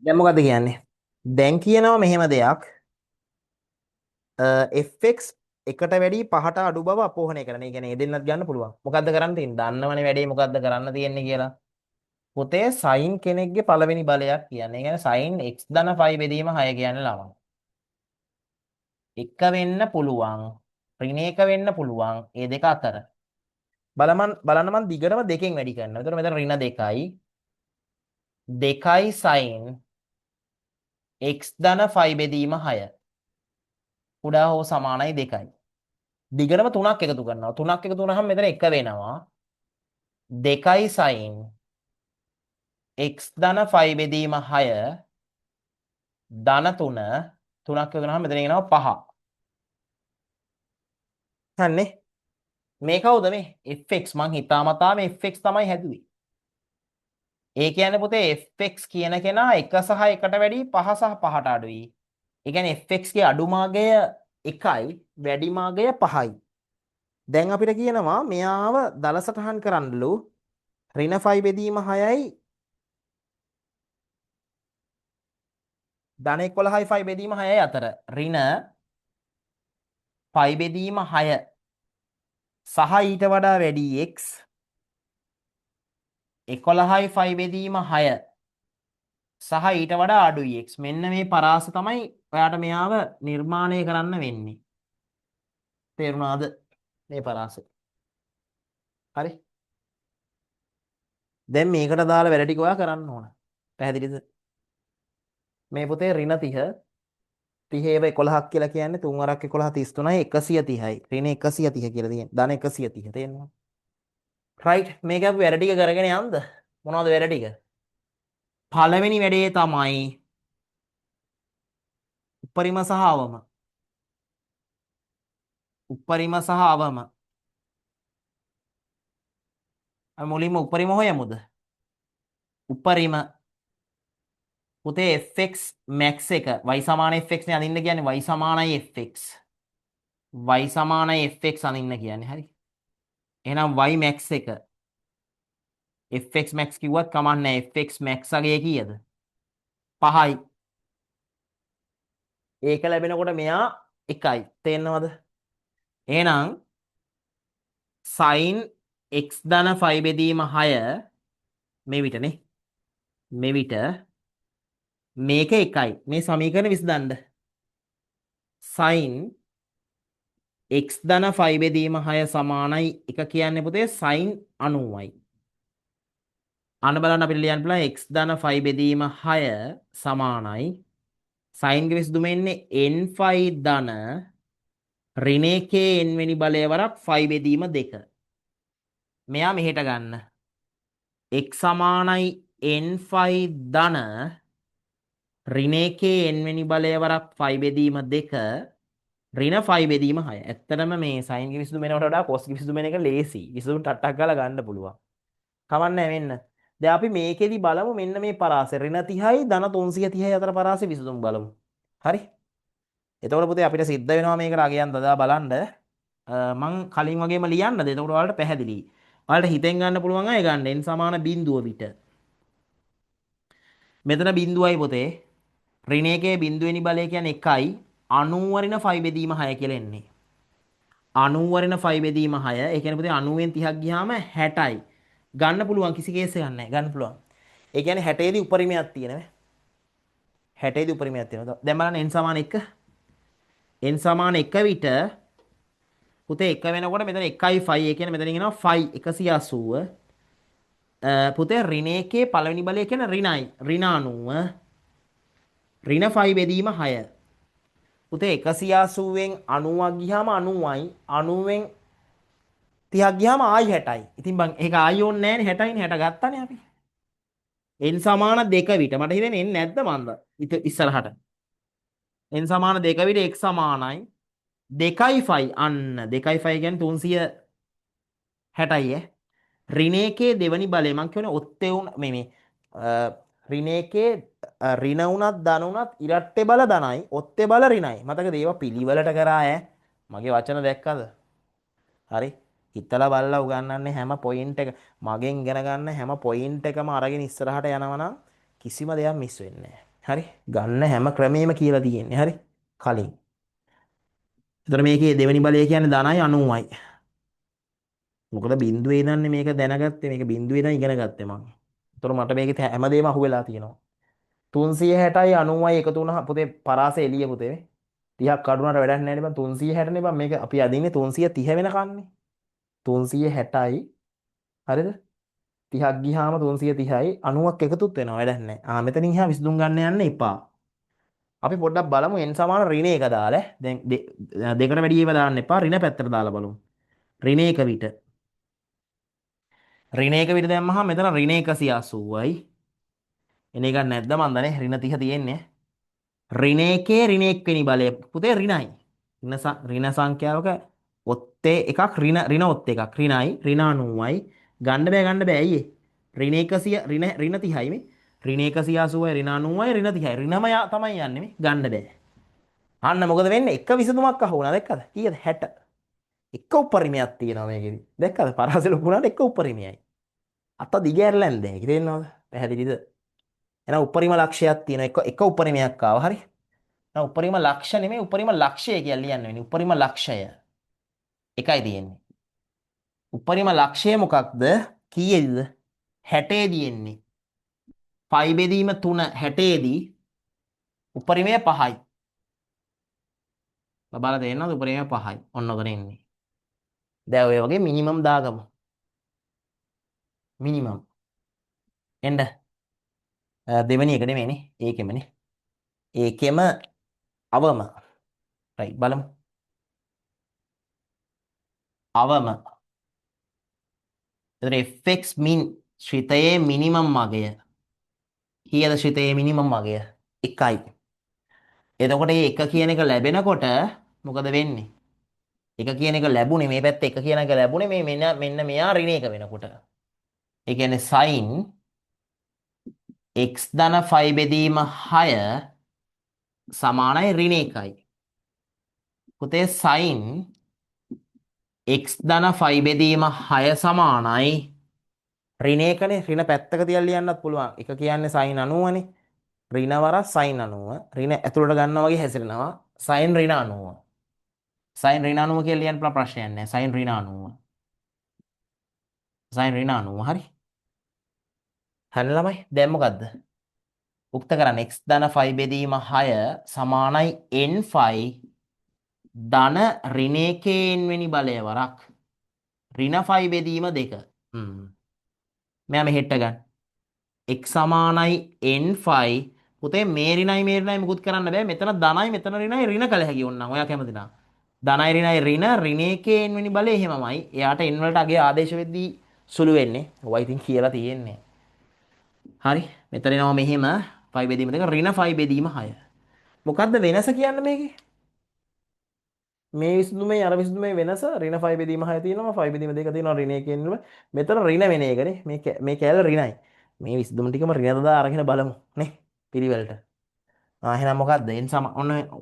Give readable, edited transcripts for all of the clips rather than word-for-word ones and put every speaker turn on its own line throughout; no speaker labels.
දැන් මොකද්ද කියන්නේ? දැන් කියනවා මෙහෙම දෙයක්. fx එකට වැඩි පහට අඩු බව අපෝහණය කරන. ඒ කියන්නේ ඒ දෙන්නත් ගන්න පුළුවන්. මොකද්ද කරන්න තියෙන්නේ? දන්නවනේ වැඩේ මොකද්ද කරන්න තියෙන්නේ කියලා. පොතේ sin කෙනෙක්ගේ පළවෙනි බලයක් කියන්නේ. ඒ කියන්නේ sin x ධන 5 බෙදීම 6 කියන්නේ ළමයි. එක වෙන්න පුළුවන්. ඍණ එක වෙන්න පුළුවන්. ඒ දෙක අතර. බලන්න මන් දිගටම දෙකෙන් වැඩි කරනවා. එතකොට මෙතන ඍණ 2යි. 2යි sin x ධන 5 බෙදීම 6. කුඩා හෝ සමානයි 2යි. දිගටම 3ක් එකතු කරනවා. 3ක් එකතු වුණාම මෙතන 1 වෙනවා. 2යි sin x ධන 5 බෙදීම 6 ධන 3 3ක් එකතු කරාම මෙතන එනවා 5. හන්නේ මේ කවුද මේ fx මං හිතාමතා මේ fx තමයි හැදුවේ. ඒ කියන්නේ පුතේ fx කියන කෙනා 1 සහ 1ට වැඩි 5 සහ 5ට අඩුයි. ඒ කියන්නේ fx ගේ අඩු මාගය 1යි වැඩි මාගය 5යි. දැන් අපිට කියනවා මෙයාව දල සටහන් කරන්නලු ඍණ 5 බෙදීම 6යි ධන 11යි 5 බෙදීම 6යි අතර ඍණ 5 බෙදීම 6 සහ ඊට වඩා වැඩි x 11යි 5 බෙදීම 6 සහ ඊට වඩා අඩුයි x. මෙන්න මේ පරාස තමයි ඔයාට මෙයාව නිර්මාණය කරන්න වෙන්නේ. තේරුණාද මේ පරාසය? හරි. දැන් මේකට දාලා වැඩ ටික ඔයා කරන්න ඕන. පැහැදිලිද? මේ පොතේ ඍණ 30 30 ඒව 11ක් කියලා කියන්නේ 3 වරක් 11 33යි 130යි. ඍණ 130 කියලා තියෙන්නේ. ධන 130 තේරෙනවද? රයිට්. මේක අපි වැඩ ටික කරගෙන යන්නද? මොනවද වැඩ ටික? පළවෙනි වැඩේ තමයි උපරිම සහ අවම. උපරිම සහ අවම. අපි මුලින්ම උපරිම හොයමුද? උපරිම පුතේ fx max එක y සමාන fx නේ අදින්න කියන්නේ y සමානයි fx. y සමානයි fx අදින්න කියන්නේ හරි. එහෙනම් y max එක fx max කිව්වත් කමක් නැහැ. fx max අගය කීයද? 5යි. ඒක ලැබෙනකොට මෙයා 1යි. තේරෙනවද? එහෙනම් sin x ධන 5 බෙදීම 6 මේ විතරනේ. මේ විට මේක 1යි. මේ සමීකරණ විසඳන්න. sin x ධන 5 බෙදීම 6 සමානයි 1 කියන්නේ පුතේ sin 90යි. අන්න බලන්න අපිට ලියන්න පුළුවන් x ධන 5 බෙදීම 6 සමානයි sin ගේ විසඳුම එන්නේ n5 ධන ඍණ 1 n වෙනි බලය වරක් 5 බෙදීම 2. මෙයා මෙහෙට ගන්න. x සමානයි n5 ධන ඍණ 1 n වෙනි බලය වරක් 5 බෙදීම 2 ඍණ 5 බෙදීම 6. ඇත්තටම මේ sin ගේ විසඳුම එනවට වඩා cos ගේ විසඳුම එන එක ලේසි. විසඳුම් ටට්ටක් ගාලා ගන්න පුළුවන්. කවන්නේ මෙන්න. දැන් අපි මේකෙදි බලමු මෙන්න මේ පරාසය ඍණ 30යි ධන 330යි අතර පරාසය විසඳුම් බලමු. හරි? එතකොට පුතේ අපිට සිද්ධ වෙනවා මේකට අගයන් දදා බලන්න. මං කලින් වගේම ලියන්නද? එතකොට ඔයාලට පැහැදිලි. ඔයාලට හිතෙන් ගන්න පුළුවන් අය ගන්න n සමාන බිඳුව විට. මෙතන බිඳුවයි පුතේ. ඍණ එකේ බිඳුවෙනි බලය කියන්නේ 1යි 90 ඍණ 5 බෙදීම 6 කියලා එන්නේ. 90 ඍණ 5 බෙදීම 6. ඒ කියන්නේ පුතේ 90න් 30ක් ගියාම 60යි. ගන්න පුළුවන් කිසි කේස් එකක් නැහැ. ගන්න පුළුවන්. ඒ කියන්නේ 60 දී උපරිමයක් තියෙනවා. 60 දී උපරිමයක් තියෙනවා. දැන් බලන්න n සමාන 1. n සමාන 1 විට පුතේ 1 වෙනකොට මෙතන 1යි 5. ඒ කියන්නේ මෙතනින් එනවා 5 180. පුතේ ඍණ එකේ පළවෙනි බලය කියන්නේ ඍණයි. ඍණ 90. ඍණ 5 බෙදීම 6. පුතේ 180න් 90ක් ගියාම 90යි. 90න් 30ක් ගියාම ආයි 60යි. ඉතින් බං ඒක ආයි ඕනේ නැහැනේ 60යිනේ 60 ගත්තානේ අපි. n සමාන 2 විට මට හිතෙන්නේ n නැද්ද මන්ද? ඉස්සරහට. n සමාන 2 විට x සමානයි 2යි 5 අන්න 2යි 5 කියන්නේ 360යි ඈ. ඍණ එකේ දෙවනි බලය මං කියවනේ ඔත්තේ උන මේ ඍණ එකේ ඍණ උනත් ධන උනත් ඉරට්ටේ බල ධනයි ඔත්තේ බල ඍණයි. මතකද ඒවා පිළිවෙලට කරා ඈ. මගේ වචන දැක්කද? හරි. හිතලා බලලා උගන්වන්නේ හැම පොයින්ට් එක මගෙන් ඉගෙන ගන්න හැම පොයින්ට් එකම අරගෙන ඉස්සරහට යනවා නම් කිසිම දෙයක් මිස් වෙන්නේ නැහැ. හරි. ගන්න හැම ක්‍රමෙම කියලා තියෙන්නේ. හරි. කලින්. එතකොට මේකේ දෙවෙනි බලය කියන්නේ ධනයි 90යි. මොකද බිඳුවේ ඉඳන්නේ මේක දැනගත්තේ. මේක බිඳුවේ ඉඳන් ඉගෙන ගත්තේ මම. එතකොට මට මේකේ හැමදේම අහුවෙලා තියෙනවා. 360යි 90යි එකතු වුණා පුතේ පරාසය එළිය පුතේ. 30ක් කඩුනට වැඩක් නැහැ නේ බං. 360 නේ බං. මේක අපි අදින්නේ 330 වෙනකන්නේ. 360යි හරිද? 30ක් ගියාම 330යි 90ක් එකතුත් වෙනවා වැඩක් නැහැ. මෙතනින් එහා විසඳුම් ගන්න යන්න එපා. අපි පොඩ්ඩක් බලමු n සමාන ඍණ එක දාලා. දැන් දෙකට වැඩි ඒවා දාන්න එපා. ඍණ පැත්තට දාලා බලමු. ඍණ එක විට. ඍණ එක විට දැම්මහම මෙතන ඍණ 180යි. එන එකක් නැද්ද මන්දනේ? ඍණ 30 තියෙන්නේ. ඍණ එකේ ඍණ එක්වෙනි බලය පුතේ ඍණයි. ඍණ සංඛ්‍යාවක ඔත්තේ එකක් ඍණ ඔත් එකක් ඍණයි ඍණ 90යි. ගන්න බෑ ඇයි ඒ? ඍණ 100 ඍණ 30යි මේ. ඍණ 180යි ඍණ 90යි ඍණ 30යි. ඍණම තමයි යන්නේ මේ. ගන්න බෑ. අන්න මොකද වෙන්නේ? එක විසඳුමක් අහුණා දැක්කද? කීයද? 60. එක උපරිමයක් තියෙනවා මේකෙදි. දැක්කද? පරාසය ලොකු වුණාට එක උපරිමයයි. අත දිගෑරලා නැද්ද? ඒක තේරෙනවද? පැහැදිලිද? එහෙනම් උපරිම ලක්ෂයක් තියෙනවා. එක උපරිමයක් ආවා. හරි. එහෙනම් උපරිම ලක්ෂ නෙමෙයි උපරිම ලක්ෂය කියලා ලියන්න වෙන්නේ. උපරිම ලක්ෂය. එකයි තියෙන්නේ. උපරිම ලක්ෂය මොකක්ද? කීයේද? 60 තියෙන්නේ. 5 බෙදීම 3 60 දී උපරිමය 5යි. බලලා තේරෙනවද? උපරිමය 5යි. ඔන්න ඔතන ඉන්නේ. දැන් ඔය වගේ මිනිමම් දාගමු. මිනිමම්. එන්න දෙවෙනි එක නෙමෙයිනේ. ඒකෙමනේ. ඒකෙම අවම. right බලමු. අවම. එතන fx min ශ්‍රිතයේ මිනිමම් මගය. කීයද ශ්‍රිතයේ මිනිමම් මගය? 1යි. එතකොට මේ 1 කියන එක ලැබෙනකොට මොකද වෙන්නේ? 1 කියන එක ලැබුණේ මේ පැත්තේ 1 කියන එක ලැබුණේ මේ මෙන්න මෙයා ඍණ එක වෙනකොට. ඒ කියන්නේ sin x ධන 5 බෙදීම 6 සමානයි ඍණ 1යි. පුතේ sin x ධන 5 බෙදීම 6 සමානයි ඍණ 1නේ. ඍණ පැත්තක තියලා ලියන්නත් පුළුවන්. 1 කියන්නේ sin 90නේ. ඍණ වරක් sin 90. ඍණ ඇතුළට ගන්නවා වගේ හැසිරෙනවා. sin ඍණ 90. sin ඍණ 90 කියලා ලියන්න පුළුවන් ප්‍රශ්නයක් නැහැ. sin ඍණ 90. sin ඍණ 90 හරි. හරි ළමයි. දැන් මොකද්ද? උක්ත කරන්න x ධන 5 බෙදීම 6 සමානයි n5 ධන ඍණ 1 වෙනි බලය වරක් ඍණ 5 බෙදීම 2. මෙයා මෙහෙට ගන්න. x සමානයි n5 පුතේ මේ ඍණයි මුකුත් කරන්න බෑ. මෙතන ධනයි මෙතන ඍණයි ඍණ කළ හැකි ඕනනම් ඔයා කැමති නම්. ධනයි ඍණයි ඍණ 1 n වෙනි බලය එහෙමමයි. එයාට n වලට අගේ ආදේශ වෙද්දී සුළු වෙන්නේ. ඔය ඉතින් කියලා තියෙන්නේ. හරි. මෙතන එනවා මෙහෙම 5 බෙදීම 2 ඍණ 5 බෙදීම 6. මොකද්ද වෙනස කියන්නේ මේකේ? මේ විසඳුමේ අර විසඳුමේ වෙනස ඍණ 5 බෙදීම 6 තියෙනවා 5 බෙදීම 2 තියෙනවා ඍණ 1 කියනවා. මෙතන ඍණ වෙන එකනේ. මේ කැලේ ඍණයි. මේ විසඳුම ටිකම ඍණ දදා අරගෙන බලමු නේ පිළිවෙලට. එහෙනම් මොකද්ද? n සම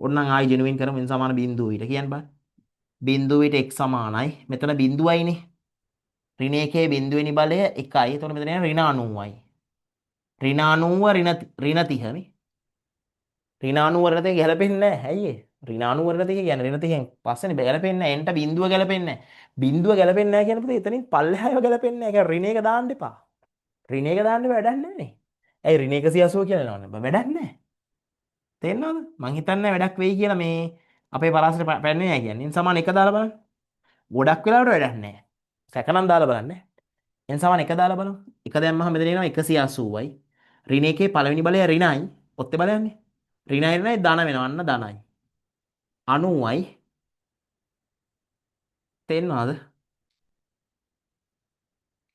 ඔන්න ආයි ජෙනුවින් කරමු n සමාන බිංදුව ඊට කියන්න බෑ. බිංදුව ඊට x සමානයි. මෙතන බිංදුවයිනේ. ඍණ 1 බිංදුවෙනි බලය 1යි. එතකොට මෙතන ඍණ 90යි. ඍණ 90 ඍණ 30 නේ. ඍණ 90 ඍණ 30 ගැලපෙන්නේ නැහැ. ඇයි ඒ? ඍණ 90 ඍණ 30 කියන්නේ ඍණ 30න් පස්සේනේ ගැලපෙන්නේ නැහැ. එන්ට බිංදුව ගැලපෙන්නේ නැහැ. බිංදුව ගැලපෙන්නේ නැහැ කියන පුතේ එතනින් පල්ලෙහායව ගැලපෙන්නේ නැහැ. ඒක ඍණ 1 දාන්න එපා. ඍණ 1 දාන්න වැඩක් නැහැ නේ. ඇයි ඍණ 180 කියලා නෝනේ. වැඩක් නැහැ. තේරෙනවද? මං හිතන්නේ වැඩක් වෙයි කියලා මේ අපේ පරාසයට පැන්නේ නැහැ කියන්නේ. n සමාන 1 දාලා බලන්න. ගොඩක් වෙලාවට වැඩක් නැහැ. සැකනම් දාලා බලන්න. n සමාන 1 දාලා බලමු. 1 දැම්මහම මෙතන එනවා 180යි. ඍණ 1 පළවෙනි බලය ඍණයි. ඔත්තේ බලයන්නේ. ඍණයි ධන වෙනවා. අන්න ධනයි. 90යි. තේරෙනවද?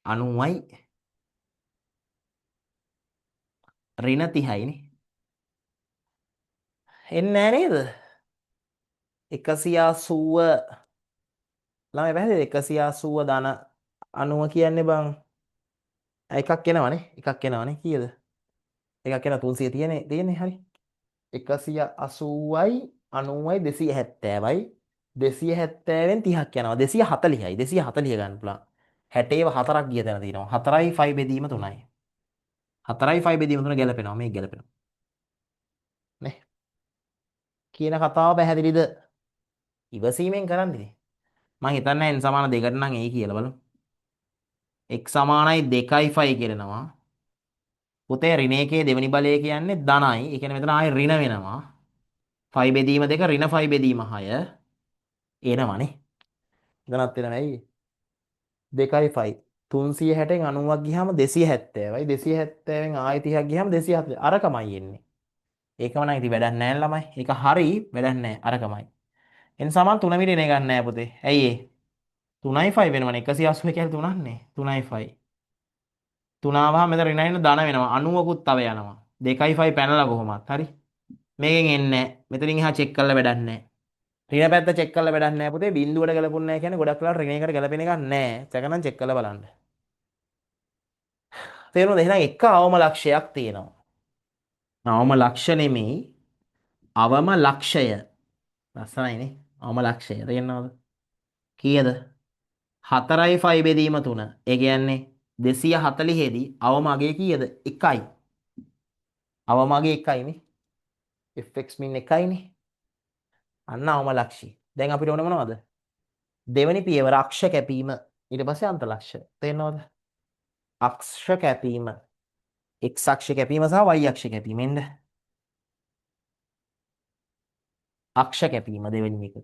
90යි ඍණ 30යිනේ. එන්නේ නැහැ නේද? 180 ළමයි පැහැදිලිද? 180 ධන 90 කියන්නේ බං එකක් එනවනේ. එකක් එනවනේ. කීයද? එකක් එනවා 300 තියෙන්නේ හරි. 180යි 90යි 270යි 270ෙන් 30ක් යනවා 240යි 240 ගන්න පුළුවන් 60ව 4ක් ගිය තැන තියෙනවා 4යි 5 බෙදීම 3යි 4යි 5 බෙදීම 3 ගැලපෙනවා මේක ගැලපෙනවා කියන කතාව පැහැදිලිද? ඉවසීමෙන් කරන්න ඉතින්. මම හිතන්නේ n සමාන 2කට නම් එයි කියලා බලමු. x සමානයි 2යි 5 කියනවා. පුතේ ඍණ එකේ දෙවෙනි බලය කියන්නේ ධනයි. ඒ කියන්නේ මෙතන ආයේ ඍණ වෙනවා. 5 බෙදීම 2 ඍණ 5 බෙදීම 6 එනවනේ. එතනත් එනවා ඇයි? 2යි 5 360න් 90ක් ගියාම 270යි 270න් ආයෙ 30ක් ගියාම 270 අරකමයි එන්නේ. ඒකම නම් ඉතින් වැඩක් නැහැ ළමයි. ඒක හරි වැඩක් නැහැ අරකමයි. n සමාන 3 මිලියන ගන්න නැහැ පුතේ. ඇයි ඒ? 3යි 5 වෙනවනේ 180 කියලා 3න්නේ 3යි 5 3 ආවම මෙතන ඍණ ධන වෙනවා 90කුත් තව යනවා 2යි 5 පැනලා කොහොමත් හරි මේකෙන් එන්නේ නැහැ මෙතනින් එහා චෙක් කරලා වැඩක් නැහැ ඍණ පැත්ත චෙක් කරලා වැඩක් නැහැ පුතේ බිඳුවට ගැලපුණ නැහැ කියන්නේ ගොඩක් වෙලාවට ඍණයකට ගැලපෙන එකක් නැහැ චකනම් චෙක් කරලා බලන්න තේරුණාද එහෙනම් එක අවම ලක්ෂයක් තියෙනවා අවම ලක්ෂ නෙමෙයි අවම ලක්ෂය ලස්සනයිනේ අවම ලක්ෂය තේරෙනවද කීයද 4යි 5 බෙදීම 3 ඒ කියන්නේ 240 දී අවම අගය කීයද 1යි අවම අගය 1යිනේ fx මින් 1යිනේ අන්න අවම ලක්ෂය දැන් අපිට ඕන මොනවද දෙවෙනි පියවර අක්ෂ කැපීම ඊට පස්සේ අන්ත ලක්ෂ තේරෙනවද අක්ෂ කැපීම x අක්ෂ කැපීම සහ y අක්ෂ කැපීම එන්න අක්ෂ කැපීම දෙවෙනි එක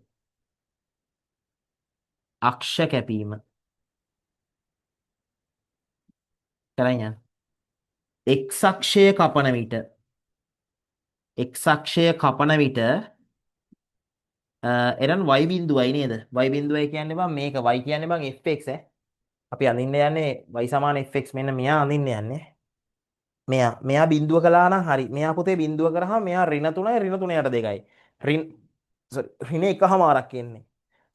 අක්ෂ කැපීම කරන් යන්න x අක්ෂය කපන විට x අක්ෂය කපන විට එරන් y බිඳුවයි නේද y බිඳුවයි කියන්නේ බං මේක y කියන්නේ බං fx අපි අඳින්න යන්නේ y සමාන fx මෙන්න මෙයා අඳින්න යන්නේ මෙයා බිඳුව කළා නම් හරි මෙයා පුතේ බිඳුව කරාම මෙයා ඍණ 3යි ඍණ 3යට 2යි ඍණ ඍණ එකමාරක් එන්නේ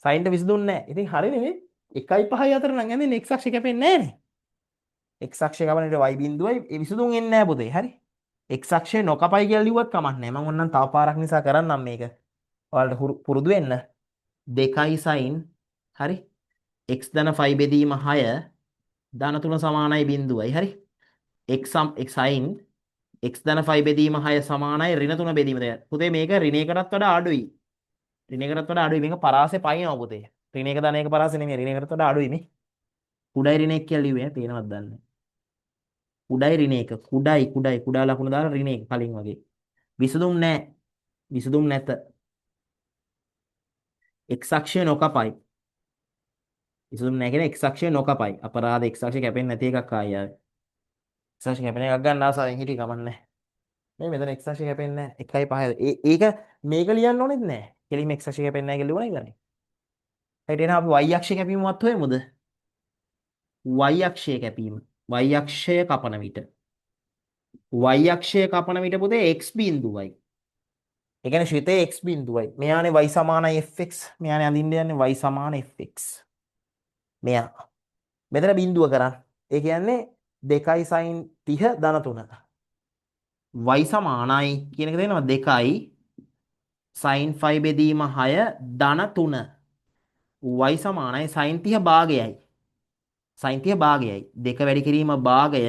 සයින්ට විසඳුන්නේ නැහැ ඉතින් හරි නෙමෙයි 1යි 5යි අතර නම් ඇඳෙන්නේ x අක්ෂය කැපෙන්නේ නැහැ නේ x අක්ෂය කපන විට y බිඳුවයි ඒ විසඳුම් එන්නේ නැහැ පුතේ හරි x අක්ෂය නොකපයි කියලා ලිව්වත් කමක් නැහැ මම ඔන්නම් තව පාරක් නිසා කරන්නම් මේක ඔයාලට පුරුදු වෙන්න 2යි sin හරි x ධන 5 බෙදීම 6 ධන 3 සමානයි බිඳුවයි හරි x sin x ධන 5 බෙදීම 6 සමානයි ඍණ 3 බෙදීම 2 පුතේ මේක ඍණයකටත් වඩා අඩුයි ඍණයකටත් වඩා අඩුයි මේක පරාසෙ පයින්නවා පුතේ ඍණයක ධනයක පරාසෙ නෙමෙයි ඍණයකටත් වඩා අඩුයි මේ කුඩයි ඍණයක් කියලා ලිව්වේ පේනවද දන්නේ කුඩයි ඍණයක කුඩයි කුඩා ලකුණු දාලා ඍණයක කලින් වගේ විසඳුම් නැහැ විසඳුම් නැත x අක්ෂය නොකපයි විසඳුම් නැහැ කියන x අක්ෂය නොකපයි අපරාධ x අක්ෂය කැපෙන්නේ නැති එකක් ආයෙ ආවේ x අක්ෂය කැපෙන එකක් ගන්න ආසාවෙන් හිටිය කමන්නේ මේ මෙතන x අක්ෂය කැපෙන්නේ නැහැ 1යි 5යි ඒක මේක ලියන්න ඕනෙත් නැහැ කෙලින්ම x අක්ෂය කැපෙන්නේ නැහැ කියලා ලියුණා ඉවරයි හරියට එහෙනම් අපි y අක්ෂය කැපීමවත් හොයමුද y අක්ෂය කැපීම y අක්ෂය කපන විට y අක්ෂය කපන විට පුතේ x බිඳුවයි ඒ කියන්නේ ශ්‍රිතේ x බිඳුවයි මෙයානේ y සමානයි fx මෙයානේ අඳින්න යන්නේ y සමාන fx මෙයා මෙතන බිඳුව කරන් ඒ කියන්නේ 2යි sin 30 ධන 3 y සමානයි කියන එක තේරෙනවද 2යි sin 5 බෙදීම 6 ධන 3 y සමානයි sin 30 භාගයයි sin 30 භාගයයි 2 වැඩි කිරීම භාගය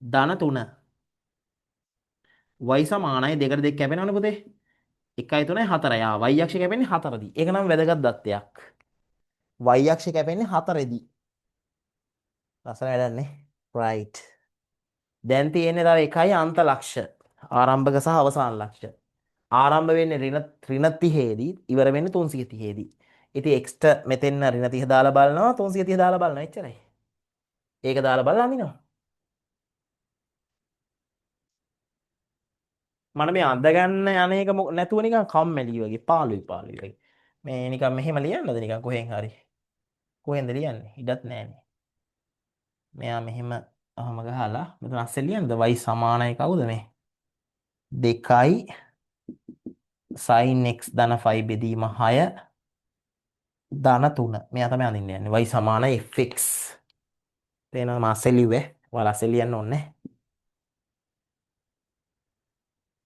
ධන 3 y සමානයි 2කට 2 කැපෙනවනේ පුතේ 1යි 3යි 4යි y අක්ෂය කැපෙන්නේ 4 දී ඒක නම් වැදගත් දත්තයක් y අක්ෂය කැපෙන්නේ 4 දී ලස්සන වැඩන්නේ right දැන් තියෙන්නේ තව එකයි අන්ත ලක්ෂ ආරම්භක සහ අවසාන ලක්ෂ ආරම්භ වෙන්නේ ඍණ 30 දී ඉවර වෙන්නේ 330 දී ඉතින් x ට මෙතෙන් ඍණ 30 දාලා බලනවා 330 දාලා බලනවා එච්චරයි ඒක දාලා බලලා අඳිනවා මම මේ අඳ ගන්න අනේක නැතුව නිකන් කම්මැලි වගේ පාළුයි වගේ මේ නිකන් මෙහෙම ලියන්නද නිකන් කොහෙන් හරි කොහෙන්ද ලියන්නේ ඉඩක් නැහැනේ මෙයා මෙහෙම අහම ගහලා මෙතන අස්සෙන් ලියන්නද y සමානයි කවුද මේ 2යි sin x ධන 5 බෙදීම 6 ධන 3 මෙයා තමයි අඳින්න යන්නේ y සමානයි fx තේනවා මම අස්සෙන් ලිව්වේ ඔයාලා අස්සෙන් ලියන්න ඕනේ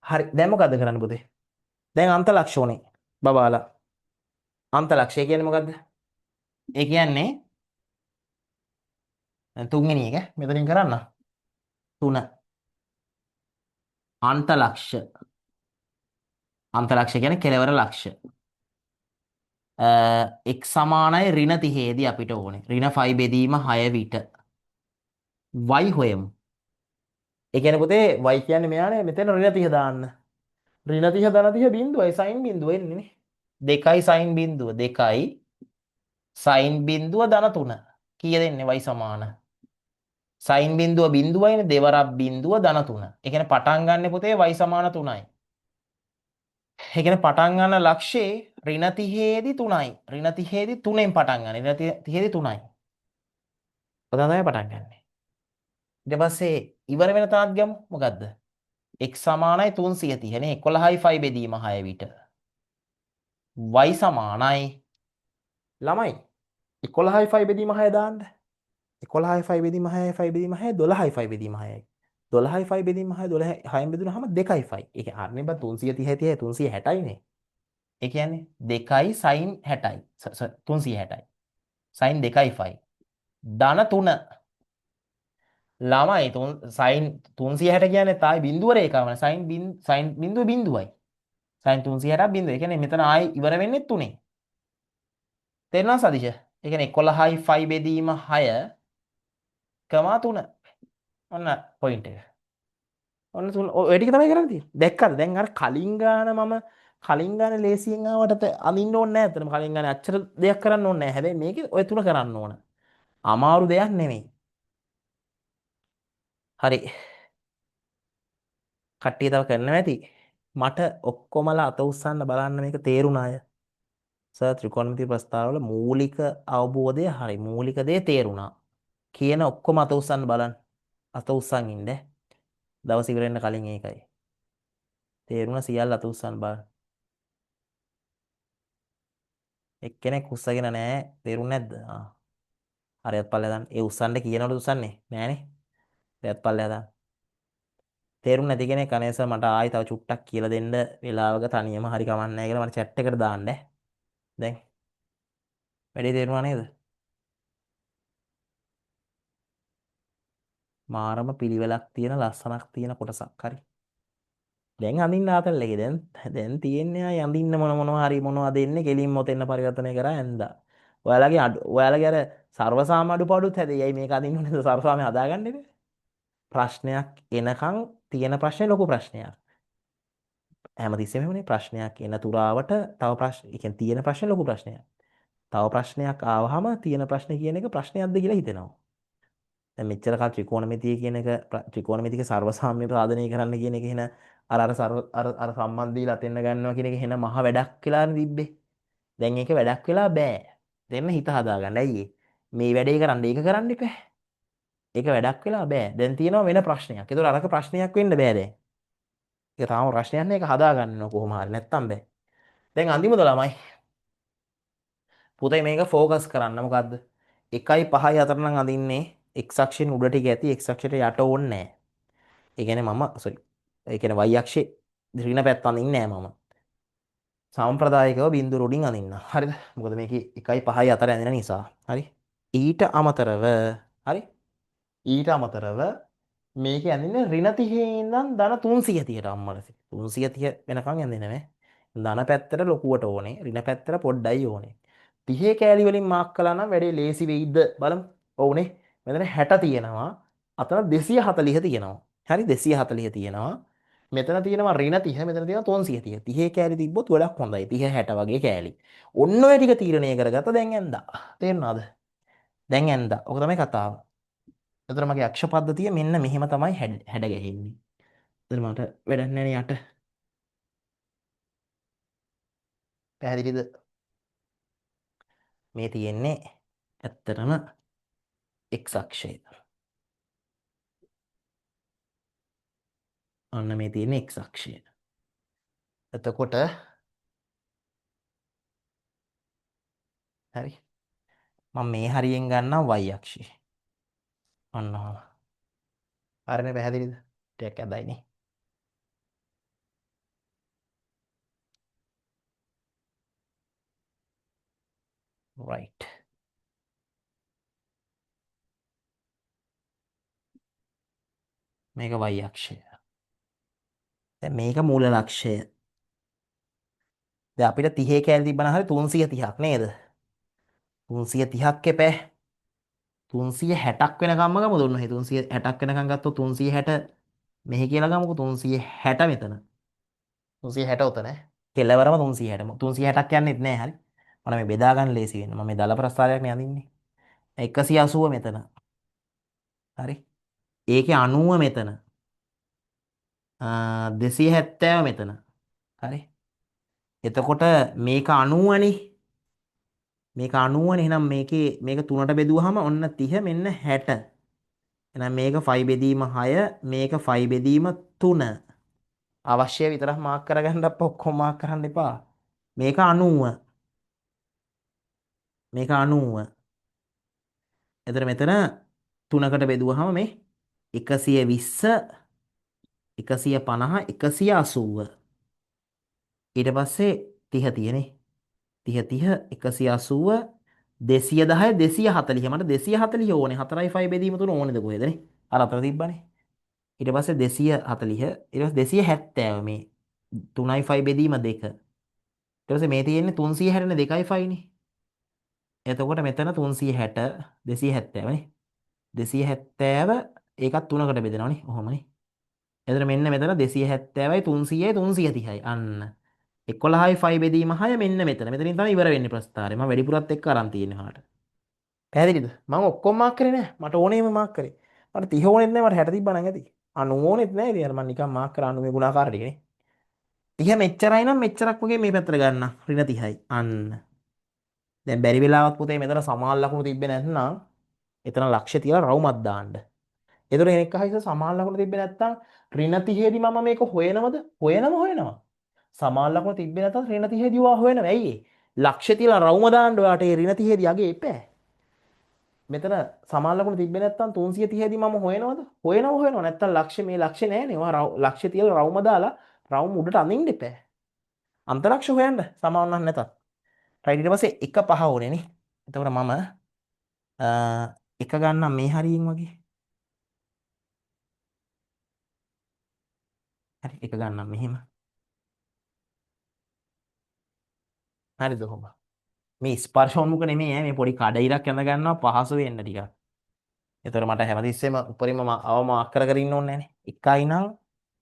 හරි දැන් මොකද්ද කරන්න පුතේ දැන් අන්ත ලක්ෂෝනේ බබාලා අන්ත ලක්ෂය කියන්නේ මොකද්ද ඒ කියන්නේ තුන්වෙනි එක මෙතනින් කරන්න 3 අන්ත ලක්ෂ අන්ත ලක්ෂ්‍ය කියන්නේ කෙලවර ලක්ෂ්‍ය. x සමානයි ඍණ 30 දී අපිට ඕනේ. ඍණ 5 බෙදීම 6 විට y හොයමු. ඒ කියන්නේ පුතේ y කියන්නේ මෙයානේ මෙතන ඍණ 30 දාන්න. ඍණ 30 ධන 30 බිඳුවයි sin බිඳුව එන්නේ නේ. 2යි sin බිඳුව 2යි sin බිඳුව ධන 3. කීයද එන්නේ y සමාන? sin බිඳුව බිඳුවයිනේ දෙවරක් බිඳුව ධන 3. ඒ කියන්නේ පටන් ගන්න පුතේ y සමාන 3යි. ඒ කියන්නේ පටන් ගන්න ලක්ෂයේ ඍණ 30 දී 3යි. ඍණ 30 දී 3ෙන් පටන් ගන්න. ඍණ 30 දී 3යි. ඔතන තමයි පටන් ගන්න. ඊට පස්සේ ඉවර වෙන තාක් ගමු. මොකද්ද? x සමානයි 330 නේ 11යි 5 බෙදීම 6 විට. y සමානයි ළමයි 11යි 5 බෙදීම 6 දාන්න. 11යි 5 බෙදීම 6යි 5 බෙදීම 6 12යි 5 බෙදීම 6යි. 12යි 5 බෙදීම 6 12 6න් බෙදුනහම 2යි 5. ඒ කියන්නේ හරිනේ බා 330 360යි නේ. ඒ කියන්නේ 2යි sin 60යි. 360යි. sin 2යි 5. ධන 3 ළමයි sin 360 කියන්නේ තායි බිඳුව රේඛාවන sin බිඳුව බිඳුවයි. sin 360 බිඳුව. ඒ කියන්නේ මෙතන ආයි ඉවර වෙන්නේ 3. තේරෙනවද සදිෂ? ඒ කියන්නේ 11යි 5 බෙදීම 6 කමා 3. ඔන්න පොයින්ට් එක. ඔන්න තුන ඔය ටික තමයි කරන්න තියෙන්නේ. දැක්කද? දැන් අර කලින් ගාන මම කලින් ගාන ලේසියෙන් ආවට අඳින්න ඕනේ නැහැ. අතන කලින් ගාන අච්චර දෙයක් කරන්න ඕනේ නැහැ. හැබැයි මේකේ ඔය තුන කරන්න ඕන. අමාරු දෙයක් නෙමෙයි. හරි. කට්ටිය තව කරනවා ඇති. මට ඔක්කොමලා අත උස්සන්න බලන්න මේක තේරුණා අය. සර් ත්‍රිකෝණමිතිය ප්‍රස්තාවවල මූලික අවබෝධය හරි. මූලික දේ තේරුණා. කියන ඔක්කොම අත උස්සන්න බලන්න. අත උස්සන් ඉන්න. දවස් ඉවර වෙන්න කලින් ඒකයි. තේරුණා සියල්ල අත උස්සන්න බලන්න. එක්කෙනෙක් උස්සගෙන නැහැ. තේරුන්නේ නැද්ද? හරියත් පල්ලෙහා දාන්න. ඒ උස්සන්න කියනවලු උස්සන්නේ? නෑනේ. හරියත් පල්ලෙහා දාන්න. තේරුම් නැති කෙනෙක් අනේස මට ආයි තව චුට්ටක් කියලා දෙන්න වෙලාවක තනියම හරි කමන්නේ නැහැ කියලා මට chat එකට දාන්න. දැන් වැඩේ තේරුණා නේද? මාරම පිළිවෙලක් තියෙන ලස්සනක් තියෙන කොටසක් හරි. දැන් අඳින්න ආතල් එකේ දැන් තියෙන්නේ ආයි අඳින්න මොනවා හරි මොනවද දෙන්නේ කෙලින්ම ඔතෙන්න පරිවර්තනය කරා ඇඳා. ඔයාලගේ අර සර්වසාම අඩුපාඩුත් හැදෙයි. ඇයි මේක අඳින්න ඕනේ සර්වසාමේ හදාගන්න ඉතින්. ප්‍රශ්නයක් එනකන් තියෙන ප්‍රශ්නේ ලොකු ප්‍රශ්නයක්. හැමතිස්සෙම එහෙමනේ ප්‍රශ්නයක් එන තුරාවට තව ප්‍රශ්න, ඒ කියන්නේ තියෙන ප්‍රශ්නේ ලොකු ප්‍රශ්නයක්. තව ප්‍රශ්නයක් ආවහම තියෙන ප්‍රශ්නේ කියන එක ප්‍රශ්නයක්ද කියලා හිතෙනවා. දැන් මෙච්චර කල් ත්‍රිකෝණමිතිය කියන එක ත්‍රිකෝණමිතික සර්වසාම්‍ය ප්‍රාදනය කරන්න කියන එක එහෙන අර සම්බන්ධ දීලා අතෙන්න ගන්නවා කියන එක එහෙන මහ වැඩක් කියලානේ තිබ්බේ. දැන් ඒක වැඩක් වෙලා බෑ. දෙන්න හිත හදාගන්න. ඇයි මේ වැඩේ කරන්න ඒක කරන්න එපා. ඒක වැඩක් වෙලා බෑ. දැන් තියෙනවා වෙන ප්‍රශ්නයක්. ඒතකොට අරක ප්‍රශ්නයක් වෙන්න බෑ දැන්. ඒක තාම ප්‍රශ්නයක් නේ. ඒක හදාගන්න කොහොම හරි නැත්තම් බෑ. දැන් අන්තිමද ළමයි පුතේ මේක ෆෝකස් කරන්න මොකද්ද 1යි 5යි අතර නම් අඳින්නේ x අක්ෂයෙන් උඩට ගිය x අක්ෂයට යට ඕනේ නැහැ. ඒ කියන්නේ මම සෝරි. ඒ කියන්නේ y අක්ෂේ ඍණ පැත්ත අඳින්නේ නැහැ මම. සාම්ප්‍රදායිකව බිඳුව උඩින් අඳින්න. හරිද? මොකද මේකේ 1යි 5යි අතර ඇඳෙන නිසා. හරි? ඊට අමතරව හරි? ඊට අමතරව මේක ඇඳින්නේ ඍණ 30 ඉඳන් ධන 330ට අම්මලසේ. 330 වෙනකන් ඇඳෙන්නේ නැහැ. ධන පැත්තට ලොකුවට ඕනේ. ඍණ පැත්තට පොඩ්ඩයි ඕනේ. 30 කෑලි වලින් මාක් කළා නම් වැඩේ ලේසි වෙයිද බලමු. ඔව්නේ. මෙතන 60 තියෙනවා. අතන 240 තියෙනවා. හරි 240 තියෙනවා. මෙතන තියෙනවා ඍණ 30, මෙතන තියෙනවා 330. 30 කෑලි තිබ්බොත් ගොඩක් හොඳයි. 30 60 වගේ කෑලි. ඔන්න ඔය ටික තීරණය කරගත්ත දැන් ඇඳා. තේරුණාද? දැන් ඇඳා. ඔක තමයි කතාව. එතන මගේ අක්ෂ පද්ධතිය මෙන්න මෙහෙම තමයි හැඩ ගැහෙන්නේ. එතන මට වැඩක් නැහැ නේ යට. පැහැදිලිද? මේ තියෙන්නේ ඇත්තටම x අක්ෂය. අන්න මේ තියෙන්නේ x අක්ෂය. එතකොට හරි. මම මේ හරියෙන් ගන්නම් y අක්ෂය. අන්න ඔහොම. හරිනේ පැහැදිලිද? ටිකක් ඇදයිනේ. right. මේක y අක්ෂය. දැන් මේක මූල ලක්ෂය. දැන් අපිට 30 කෑලි තිබ්බනම් හරිය 330ක් නේද? 330ක් එපෑ. 360ක් වෙනකම්ම ගමු දුන්නොත් 360ක් වෙනකම් ගත්තොත් 360 මෙහි කියලා ගමුකෝ 360 මෙතන. 360 උතන ඈ. කෙලවරම 360. 360ක් යන්නෙත් නෑ හරි. මම මේ බෙදා ගන්න ලේසි වෙන්න. මම මේ දල ප්‍රස්ථාරයක් නේ අඳින්නේ. 180 මෙතන. හරි. ඒකේ 90 මෙතන. 270 මෙතන. හරි. එතකොට මේක 90නේ. මේක 90නේ. එහෙනම් මේක 3ට බෙදුවාම ඔන්න 30 මෙන්න 60. එහෙනම් මේක 5 බෙදීම 6 මේක 5 බෙදීම 3. අවශ්‍ය විතරක් මාක් කරගන්න අප ඔක්කොම මාක් කරන්න එපා. මේක 90. මේක 90. එතන මෙතන 3කට බෙදුවාම මේ 120 150 180. ඊට පස්සේ 30 තියෙන්නේ. 30 180 210 240 මට 240 ඕනේ 4යි 5 බෙදීම තුන ඕනේද කොහෙදනේ අර අතර තිබ්බනේ ඊට පස්සේ 240 ඊට පස්සේ 270 මේ 3යි 5 බෙදීම 2 ඊට පස්සේ මේ තියෙන්නේ 360 නේ 2යි 5 නේ එතකොට මෙතන 360 270 නේ 270 ඒකත් 3කට බෙදෙනවනේ ඔහොමනේ එතන මෙන්න මෙතන 270යි 300යි 330යි අන්න 11යි 5 බෙදීම 6 මෙන්න මෙතන මෙතනින් තමයි ඉවර වෙන්නේ ප්‍රස්තාරය මම වැඩිපුරත් එක්ක අරන් තියෙන්නේ හාට පැහැදිලිද මම ඔක්කොම මාක් කරේ නෑ මට ඕනේම මාක් කරේ මට 30 ඕනෙත් නෑ මට 60 තිබ්බා නම් ඇති 90 ඕනෙත් නෑ ඉතින් අර මම නිකන් මාක් කරා 90 ගුණාකාර ටිකනේ 30 මෙච්චරයි නම් මෙච්චරක් වගේ මේ පැත්තට ගන්න ඍණ 30යි අන්න දැන් බැරි වෙලාවක් පුතේ මෙතන සමාන ලකුණු තිබ්බේ නැත්නම් එතන ලක්ෂ්‍ය තියලා රවුමක් දාන්න එතකොට කෙනෙක් අහයි සමාන ලකුණු තිබ්බේ නැත්නම් ඍණ 30 දී මම මේක හොයනවද හොයනවා සමාන ලකුණු තිබ්බේ නැත්නම් ඍණ 30 දී ඔයා හොයනවා ඇයි ලක්ෂ්‍ය තියලා රවුම දාන්න ඔයාට ඒ ඍණ 30 දී අගේ එපෑ මෙතන සමාන ලකුණු තිබ්බේ නැත්නම් 330 දී මම හොයනවද? හොයනවා නැත්නම් ලක්ෂ්‍ය මේ ලක්ෂ්‍ය නෑනේ. ඔයා ලක්ෂ්‍ය තියලා රවුම දාලා රවුම උඩට අඳින්න එපා. අන්තරක්ෂ හොයන්න සමාන නම් නැතත්. රයිට් ඊට පස්සේ 1 5 ඕනේ නේ. එතකොට මම එක ගන්නම් මේ හරියෙන් වගේ. හරි එක ගන්නම් මෙහෙම. හරිද කොහොමද? මේ ස්පර්ශෝන්මුඛ නෙමෙයි ඈ මේ පොඩි කඩ ඉරක් ඇඳ ගන්නවා පහසු වෙන්න ටිකක්. එතකොට මට හැමතිස්සෙම උඩරිම අවම මාක් කර කර ඉන්න ඕනේ නෑනේ. 1යි නම්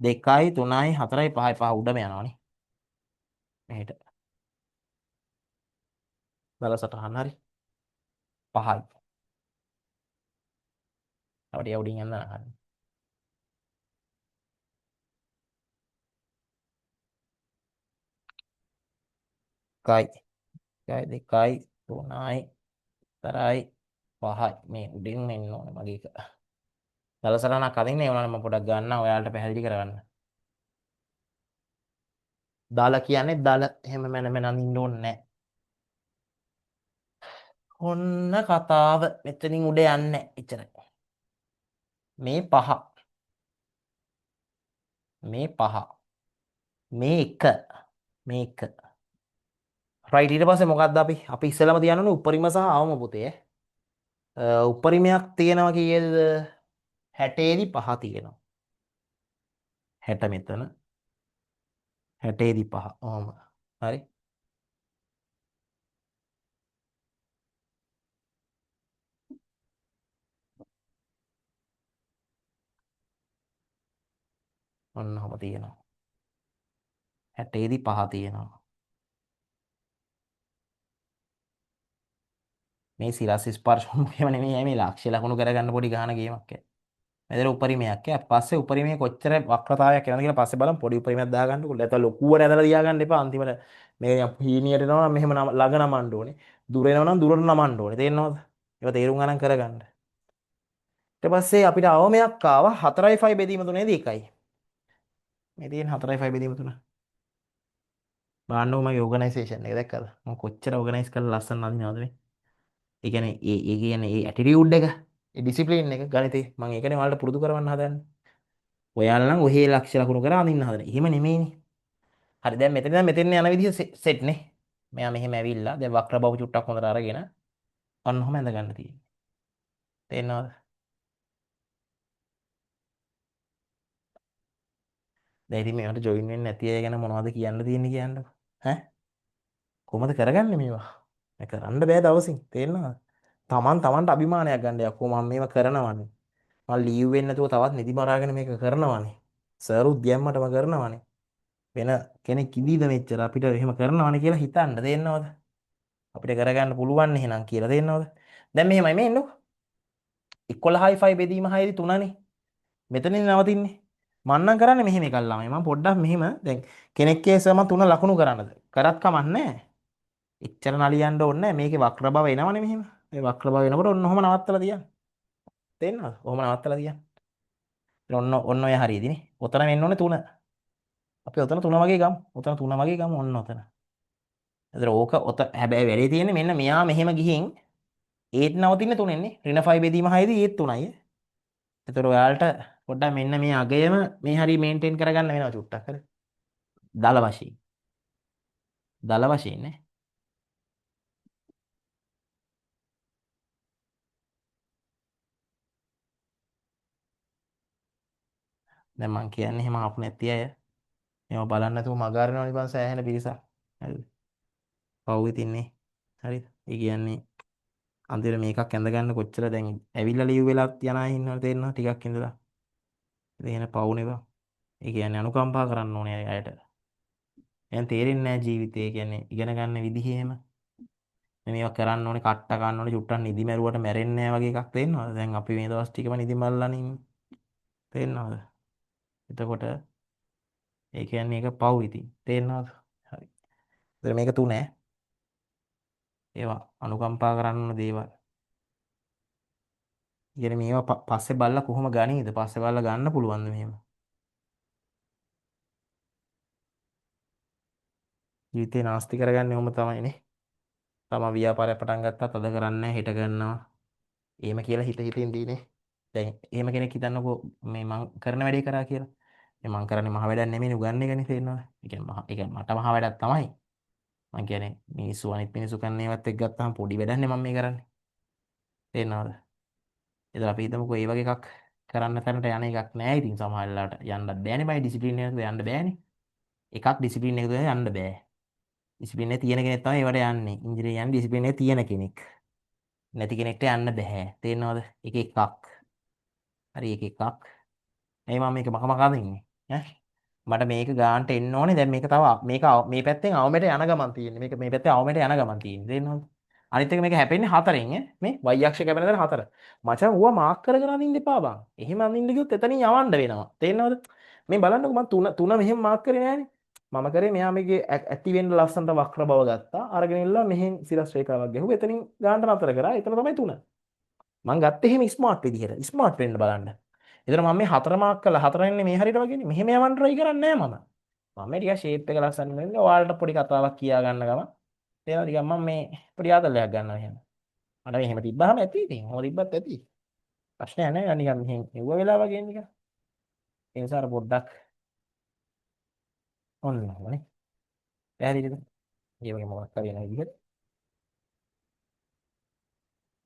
2යි 3යි 4යි 5යි 5 උඩම යනවානේ. මෙහෙට. බල සටහන් හරි. 5යි. තව ටික උඩින් යන්න හරි. 1යි 2යි 3යි 4යි 5යි මේ උඩින් එන්න ඕනේ මගේ එක. බල සටහනක් අදින්න ඒ වුණාට මම පොඩක් ගන්න ඔයාලට පැහැදිලි කරගන්න. දාලා කියන්නේ දාලා එහෙම මන අඳින්න ඕනේ නැහැ. ඔන්න කතාව මෙතනින් උඩ යන්නේ එච්චරයි. මේ 5 මේ 5 මේ 1 මේ 1 රයිට් ඊට පස්සේ මොකක්ද අපි ඉස්සෙල්ලාම තියන්න ඕනේ උපරිම සහ අවම පුතේ උපරිමයක් තියෙනවා කීයද 60 දී 5 තියෙනවා 60 මෙතන 60 දී 5 ඔහොම හරි ඔන්න ඔහොම තියෙනවා 60 දී 5 තියෙනවා මේ සිරස් ස්පර්ශ මොකේම නෙමෙයි මේ ලක්ෂ්‍ය ලකුණු කරගන්න පොඩි ගහන ගේමක් ඈ මෙතන උපරිමයක් ඈ පස්සේ උපරිමයේ කොච්චර වක්‍රතාවයක් එනවද කියලා පස්සේ බලමු පොඩි උපරිමයක් දාගන්නකො නැත්නම් ලොකුවට ඇදලා තියාගන්න එපා අන්තිමට මේ හීනියට එනවා නම් මෙහෙම ළඟ නමන්න ඕනේ දුර එනවා නම් දුරට නමන්න ඕනේ තේරෙනවද ඒවා තේරුම් ගන්න කරගන්න ඊට පස්සේ අපිට අවමයක් ආවා 4යි 5 බෙදීම තුනේදී 1යි මේ තියෙන 4යි 5 බෙදීම තුන බලන්නකො මගේ ඕගනයිසේෂන් එක දැක්කද මම කොච්චර ඕගනයිස් කරලා ලස්සන නදිනවද මේ ඒ කියන්නේ ඒ කියන්නේ ඒ ඇටිටියුඩ් එක ඒ ඩිසිප්ලින් එක ගණිතේ මම ඒකනේ ඔයාලට පුරුදු කරවන්න හදන්නේ ඔයාලා නම් ඔහේ ලක්ෂ ලකුණු කරා අඳින්න හදන. එහෙම නෙමෙයිනේ. හරි දැන් මෙතන ඉඳන් මෙතෙන් යන විදිහ සෙට් නේ. මෙයා මෙහෙම ඇවිල්ලා දැන් වක්‍ර බහුව චුට්ටක් හොඳට අරගෙන අන්න ඔහම ඇඳ ගන්න තියෙන්නේ. තේරෙනවද? දැන් ඉතින් මේවට ජොයින් වෙන්නේ නැති අය ගැන මොනවද කියන්න තියෙන්නේ කියන්නකො. ඈ කොහොමද කරගන්නේ මේවා? මේ කරන්න බෑ දවසින්. තේරෙනවද? තමන්ට අභිමානයක් ගන්න යකෝ මම මේවා කරනවානේ. මම ලීව් වෙන්නේ නැතුව තවත් නිදි මරාගෙන මේක කරනවානේ. සරුත් ගැම්මටම කරනවානේ. වෙන කෙනෙක් ඉදීද මෙච්චර අපිට එහෙම කරනවානේ කියලා හිතන්න තේරෙනවද? අපිට කරගන්න පුළුවන් එහෙනම් කියලා තේරෙනවද? දැන් මෙහෙමයි මේ එන්නකො. 11යි 5 බෙදීම 6යි 3නේ. මෙතනින් නවතින්නේ. මම නම් කරන්නේ මෙහෙම එකක් ළමයි. මම පොඩ්ඩක් මෙහෙම දැන් කෙනෙක් කේසම 3 ලකුණු කරන්නද? කරත් කමක් නැහැ. එච්චර නලියන්න ඕනේ නැහැ. මේකේ වක්‍ර බව එනවනේ මෙහෙම. මේ වක්‍ර බව එනකොට ඔන්න ඔහම නවත්තලා තියන්න. තේරෙනවද? ඔහම නවත්තලා තියන්න. ඔන්න ඔය හරියදීනේ. ඔතන වෙන්න ඕනේ 3. අපි ඔතන 3 වගේ ගමු. ඔතන 3 වගේ ගමු ඔන්න ඔතන. එතන ඕක හැබැයි වැඩේ තියෙන්නේ මෙන්න මෙයා මෙහෙම ගිහින් ඒත් නවතින්නේ 3න්නේ. ඍණ 5 බෙදීම 6දී ඒත් 3යි. එතකොට ඔයාලට පොඩ්ඩක් මෙන්න මේ අගයම මේ හරිය මේන්ටේන් කරගන්න වෙනවා චුට්ටක් හරි. දල වශයෙන්. දල වශයෙන් නේ. දැන් මං කියන්නේ එහෙම ආපු නැති අය මේව බලන්න නැතුව මග අරිනවා නිකන් සෑහෙන පිරිසක්. හරිද? පව් ඉතින්නේ. හරිද? ඒ කියන්නේ අන්තිමට මේකක් ඇඳ ගන්න කොච්චර දැන් ඇවිල්ලා ලීව් වෙලා යන අය ඉන්නවද තේරෙනවද ටිකක් ඉඳලා. ඉතින් එන පව් නේ බං. ඒ කියන්නේ අනුකම්පා කරන්න ඕනේ අයට. දැන් තේරෙන්නේ නැහැ ජීවිතේ. ඒ කියන්නේ ඉගෙන ගන්න විදිහ එහෙම. මේවා කරන්න ඕනේ කට්ට ගන්න ඕනේ චුට්ටක් නිදි මැරුවට මැරෙන්නේ නැහැ වගේ එකක් තේරෙනවද? දැන් අපි මේ දවස් ටිකම නිදි මල්ලානේ ඉන්නේ. තේරෙනවද? එතකොට ඒ කියන්නේ ඒක පව් ඉතින්. තේරෙනවද? හරි. ඒතර මේක තුනේ. ඒවා අනුකම්පා කරන්න ඕන දේවල්. ඉතින් මේවා පස්සේ බලලා කොහොම ගනීද? පස්සේ බලලා ගන්න පුළුවන්ද මෙහෙම? ජීවිතේ නාස්ති කරගන්නේ ඔහොම තමයිනේ. තමන් ව්‍යාපාරයක් පටන් ගත්තත් අද කරන්නේ නැහැ හෙට කරනවා. එහෙම කියලා හිත හිතින් දීනේ. දැන් එහෙම කෙනෙක් හිතන්නකෝ මේ මං කරන වැඩේ කරා කියලා. මේ මං කරන්නේ මහ වැඩක් නෙමෙයි උගන්න එකනේ තේරෙනවද? ඒ කියන්නේ මට මහ වැඩක් තමයි. මං කියන්නේ මිනිස්සු අනිත් මිනිස්සු කරන ඒවත් එක්ක ගත්තාම පොඩි වැඩක් නේ මම මේ කරන්නේ. තේරෙනවද? එතන අපි හිතමුකෝ ඒ වගේ එකක් කරන්න තැනට යන එකක් නෑ ඉතින් සමහර වෙලාවට යන්නත් බෑනේ බයි ඩිසිප්ලින් එකකට යන්න බෑනේ. එකක් ඩිසිප්ලින් එකකට යන්න බෑ. ඩිසිප්ලින් එක තියෙන කෙනෙක් තමයි ඒවට යන්නේ. ඉන්ජිනේර යන්නේ ඩිසිප්ලින් එක තියෙන කෙනෙක්. නැති කෙනෙක්ට යන්න බෑ. තේරෙනවද? එක එකක්. හරි එක එකක්. එයි මම මේක මකමකා දෙන්නේ. ඈ මට මේක ගාන්ට එන්න ඕනේ. දැන් මේක තව මේ පැත්තෙන් අවමෙට යන ගමන් තියෙන්නේ. මේක මේ පැත්තේ අවමෙට යන ගමන් තියෙන්නේ. තේරෙනවද? අනිත් එක මේක හැපෙන්නේ 4න් ඈ. මේ y අක්ෂය කැපෙන තැන 4. මචං ඌව මාක් කරගෙන අඳින්න එපා බං. එහෙම අඳින්න ගියොත් එතනින් යවන්න වෙනවා. තේරෙනවද? මේ බලන්නකෝ මම තුන මෙහෙම මාක් කරේ නෑනේ. මම කරේ මෙයා මේකේ ඇති වෙන්න ලස්සනට වක්‍ර බව ගත්තා. අරගෙන ඉල්ලලා මෙහෙන් සිරස් රේඛාවක් ගැහුවා. එතනින් ගාන්ට නතර කරා. එතන තමයි 3. මං ගත්තේ එහෙම ස්මාර්ට් විදිහට. ස්මාර්ට් වෙන්න බලන්න. එතන මම මේ 4 මාක් කළා 4 ඉන්නේ මේ හරියට වගේනේ. මෙහෙම යවන්න try කරන්නේ නෑ මම. මම ටික ෂේප් එක ලස්සන වෙන්නේ ඔයාලට පොඩි කතාවක් කියා ගන්න ගම. තේරෙනවද? ටිකක් මම මේ පොඩි ආදලයක් ගන්නවා එහෙම. මට මෙහෙම තිබ්බහම ඇති ඉතින්. මොකද තිබ්බත් ඇති. ප්‍රශ්නයක් නෑ නිකන් මෙහෙන් එව්ව වෙලා වගේ නිකන්. ඒ නිසා අර පොඩ්ඩක් ඔන්න ඕනේ. පැහැදිලිද? මේ වගේ මොකක් හරි වෙන විදිහට.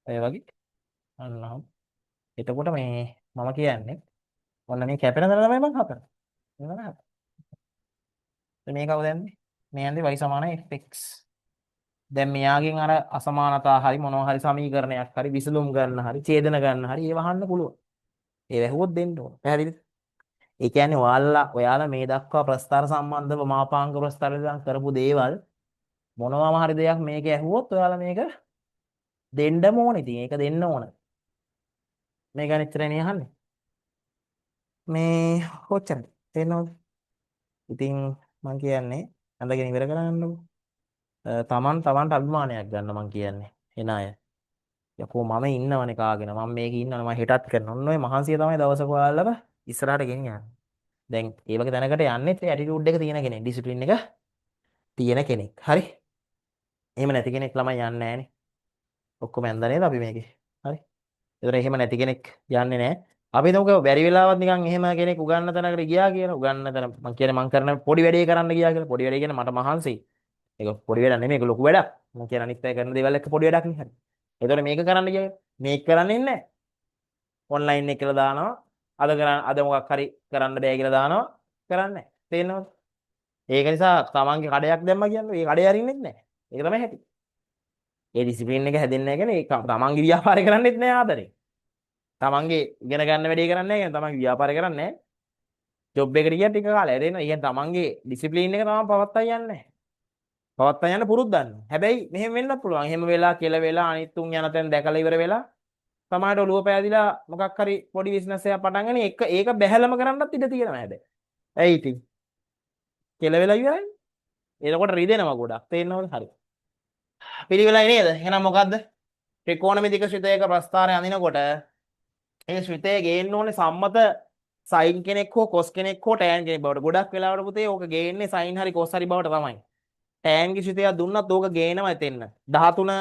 ඒ වගේ. අන්න එතකොට මේ මම කියන්නේ ඔන්න මේ කැපෙන දර තමයි මම හතර. නේද? මේ කවුද යන්නේ? මේ යන්නේ y සමාන fx. දැන් මෙයාගෙන් අර අසමානතා හරි මොනවා හරි සමීකරණයක් හරි විසඳුම් ගන්න හරි ඡේදන ගන්න හරි ඒව අහන්න පුළුවන්. ඒ වැහුවොත් දෙන්න ඕන. පැහැදිලිද? ඒ කියන්නේ ඔයාලා මේ දක්වා ප්‍රස්තාර සම්බන්ධව මාපාංග ප්‍රස්තාර විසඳන කරපු දේවල් මොනවාම හරි දෙයක් මේක ඇහුවොත් ඔයාලා මේක දෙන්නම ඕන. ඉතින් ඒක දෙන්න ඕන. මේ ගැන ඉතරනේ අහන්නේ. මේ කොච්චරද? තේරෙනවද? ඉතින් මම කියන්නේ අඳගෙන ඉවර කරගන්නකො. තමන්ට අභිමානයක් ගන්න මං කියන්නේ. එන අය. යකෝ මම ඉන්නවනේ කාගෙන. මම මේක ඉන්නවනේ මම හෙටත් කරනවා. ඔන්න ඔය මහන්සිය තමයි දවසක ඔයාලව ඉස්සරහට ගෙනියන්නේ. දැන් ඒ වගේ තැනකට යන්නේ ඒ ඇටිටියුඩ් එක තියෙන කෙනෙක්, ඩිසිප්ලින් එක තියෙන කෙනෙක්. හරි? එහෙම නැති කෙනෙක් ළමයි යන්නේ නැහනේ. ඔක්කොම ඇඳ නේද අපි මේකේ. හරි? ඒතර එහෙම නැති කෙනෙක් යන්නේ නැහැ. අපි හිතමුකෝ බැරි වෙලාවත් නිකන් එහෙම කෙනෙක් උගන්න තැනකට ගියා කියලා. උගන්න තැන මං කියන්නේ මං කරන පොඩි වැඩේ කරන්න ගියා කියලා. පොඩි වැඩේ කියන්නේ මට මහන්සි. ඒක පොඩි වැඩක් නෙමෙයි ඒක ලොකු වැඩක්. මම කියන අනිත් අය කරන දේවල් එක්ක පොඩි වැඩක් නේ හරි. ඒතකොට මේක කරන්න ගියා. මේක කරන්නේ නැහැ. ඔන්ලයින් එක කියලා දානවා. අද මොකක් හරි කරන්න බෑ කියලා දානවා. කරන්නේ නැහැ. තේරෙනවද? ඒක නිසා තමන්ගේ කඩයක් දැම්මා කියන්නේ ඒ කඩේ අරින්නෙත් නැහැ. ඒක තමයි හැටි. ඒ ඩිසිප්ලින් එක හැදෙන්නේ නැහැ කියන්නේ ඒක තමන්ගේ ව්‍යාපාරය කරන්නෙත් නෑ ආදරේ. තමන්ගේ ඉගෙන ගන්න වැඩේ කරන්නේ නැහැ කියන්නේ තමන්ගේ ව්‍යාපාරය කරන්නේ නැහැ. ජොබ් එකට ගියත් ටික කාලයක් එදෙන. ඒ කියන්නේ තමන්ගේ ඩිසිප්ලින් එක තමන් පවත්වා යන්නේ නැහැ. පවත්වා යන්න පුරුද්දන්න. හැබැයි මෙහෙම වෙන්නත් පුළුවන්. එහෙම වෙලා කියලා වෙලා අනිත් තුන් යන තැන් දැකලා ඉවර වෙලා සමහරට ඔළුව පෑදිලා මොකක් හරි පොඩි බිස්නස් එකක් පටන් ගන්න ඒක බැහැලම කරන්නත් ඉඩ තියෙනවා හැබැයි. ඇයි ඉතින්? කියලා වෙලා ඉවරයි. එතකොට රිදෙනවා ගොඩක්. තේරෙනවද? හරි. පිළිවෙලයි නේද? එහෙනම් මොකද්ද? ත්‍රිකෝණමිතික ශ්‍රිතයක ප්‍රස්ථාරය අඳිනකොට ඒ ශ්‍රිතය ගේන්න ඕනේ සම්මත සයින් කෙනෙක් හෝ කොස් කෙනෙක් හෝ ටෑන් කෙනෙක් බවට. ගොඩක් වෙලාවට පුතේ ඕක ගේන්නේ සයින් හරි කොස් හරි බවට තමයි. ටෑන්ගේ ශ්‍රිතයක් දුන්නත් ඕක ගේනවා එතෙන්න. 13